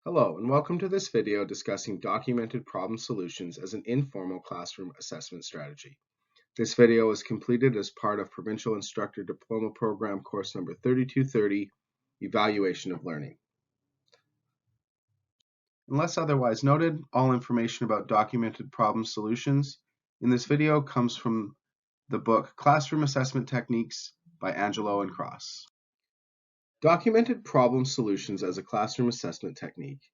Hello, and welcome to this video discussing documented problem solutions as an informal classroom assessment strategy. This video was completed as part of Provincial Instructor Diploma Program course number 3230, Evaluation of Learning. Unless otherwise noted, all information about documented problem solutions in this video comes from the book Classroom Assessment Techniques by Angelo and Cross. Documented problem solutions as a classroom assessment technique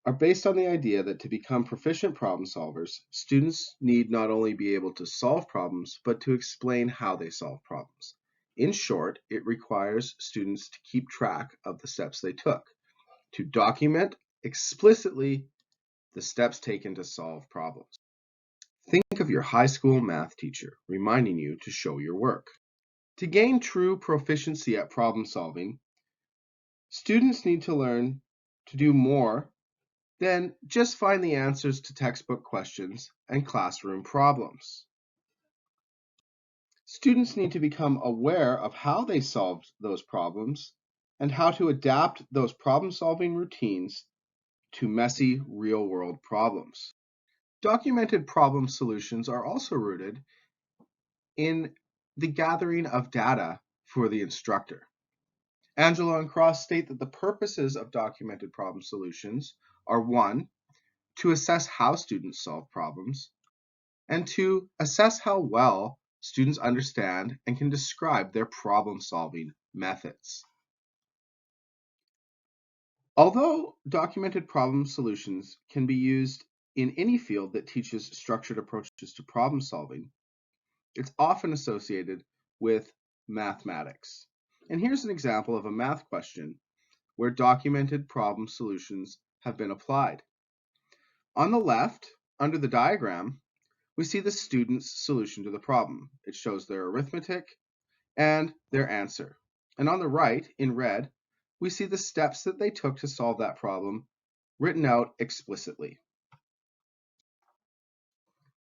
are based on the idea that to become proficient problem solvers, students need not only be able to solve problems, but to explain how they solve problems. In short, it requires students to keep track of the steps they took, to document explicitly the steps taken to solve problems. Think of your high school math teacher reminding you to show your work. To gain true proficiency at problem solving, students need to learn to do more then just find the answers to textbook questions and classroom problems. Students need to become aware of how they solved those problems and how to adapt those problem-solving routines to messy real-world problems. Documented problem solutions are also rooted in the gathering of data for the instructor. Angelo and Cross state that the purposes of documented problem solutions are 1, to assess how students solve problems, and to assess how well students understand and can describe their problem-solving methods. Although documented problem solutions can be used in any field that teaches structured approaches to problem solving, it's often associated with mathematics. And here's an example of a math question where documented problem solutions have been applied. On the left, under the diagram, we see the student's solution to the problem. It shows their arithmetic and their answer. And on the right, in red, we see the steps that they took to solve that problem written out explicitly.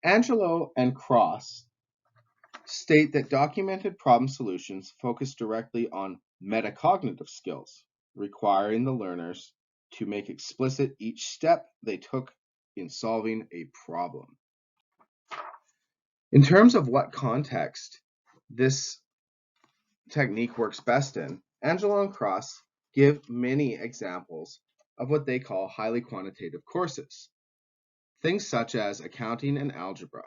Angelo and Cross state that documented problem solutions focus directly on metacognitive skills, requiring the learners to make explicit each step they took in solving a problem. In terms of what context this technique works best in, Angelo and Cross give many examples of what they call highly quantitative courses, things such as accounting and algebra.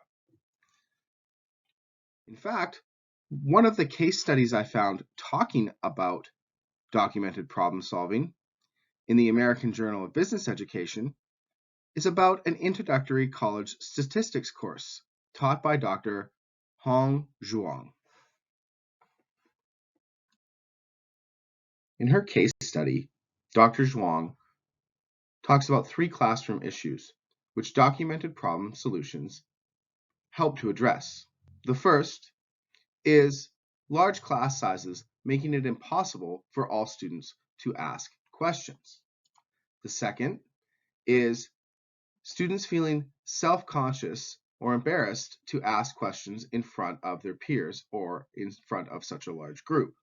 In fact, one of the case studies I found talking about documented problem solving in the American Journal of Business Education is about an introductory college statistics course taught by Dr. Hong Zhuang. In her case study, Dr. Zhuang talks about 3 classroom issues which documented problem solutions help to address. The first is large class sizes making it impossible for all students to ask questions. The second is students feeling self-conscious or embarrassed to ask questions in front of their peers or in front of such a large group.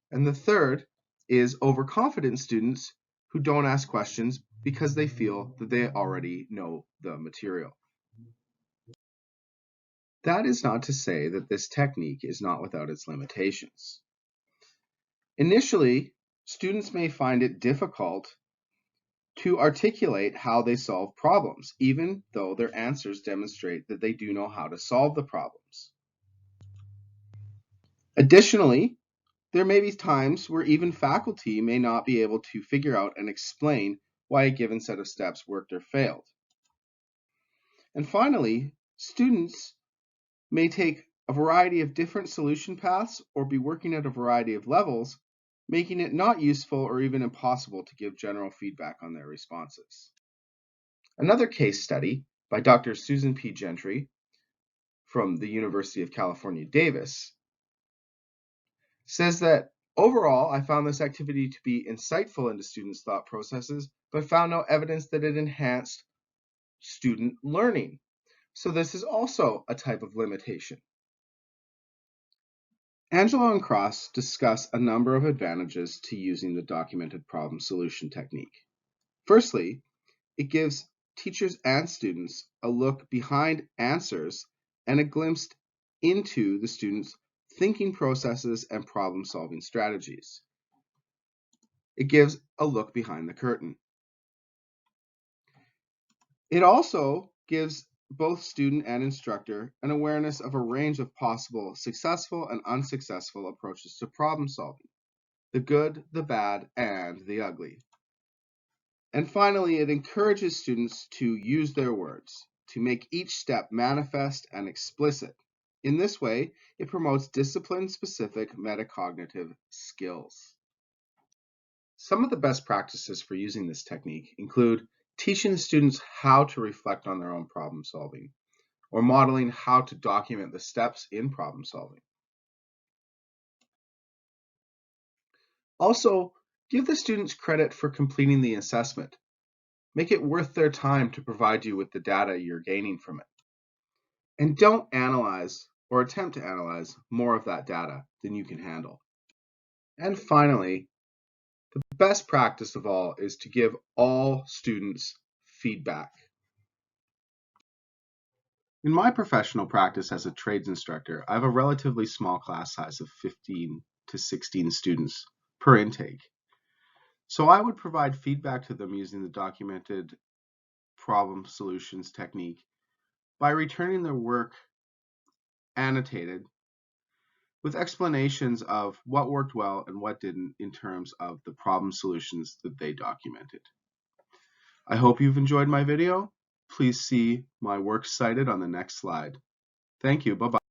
And the third is overconfident students who don't ask questions because they feel that they already know the material. That is not to say that this technique is not without its limitations. Initially, students may find it difficult to articulate how they solve problems, even though their answers demonstrate that they do know how to solve the problems. Additionally, there may be times where even faculty may not be able to figure out and explain why a given set of steps worked or failed. And finally, students may take a variety of different solution paths or be working at a variety of levels, making it not useful or even impossible to give general feedback on their responses. Another case study by Dr. Susan P. Gentry from the University of California, Davis, says that overall, I found this activity to be insightful into students' thought processes, but found no evidence that it enhanced student learning. So this is also a type of limitation. Angelo and Cross discuss a number of advantages to using the documented problem solution technique. Firstly, it gives teachers and students a look behind answers and a glimpse into the students' thinking processes and problem-solving strategies. It gives a look behind the curtain. It also gives both student and instructor an awareness of a range of possible successful and unsuccessful approaches to problem solving, the good, the bad, and the ugly. And finally, it encourages students to use their words, to make each step manifest and explicit. In this way, it promotes discipline-specific metacognitive skills. Some of the best practices for using this technique include teaching the students how to reflect on their own problem solving, or modeling how to document the steps in problem solving. Also, give the students credit for completing the assessment. Make it worth their time to provide you with the data you're gaining from it. And don't analyze or attempt to analyze more of that data than you can handle. And finally, the best practice of all is to give all students feedback. In my professional practice as a trades instructor, I have a relatively small class size of 15 to 16 students per intake. So I would provide feedback to them using the documented problem solutions technique by returning their work annotated with explanations of what worked well and what didn't in terms of the problem solutions that they documented. I hope you've enjoyed my video. Please see my works cited on the next slide. Thank you. Bye-bye.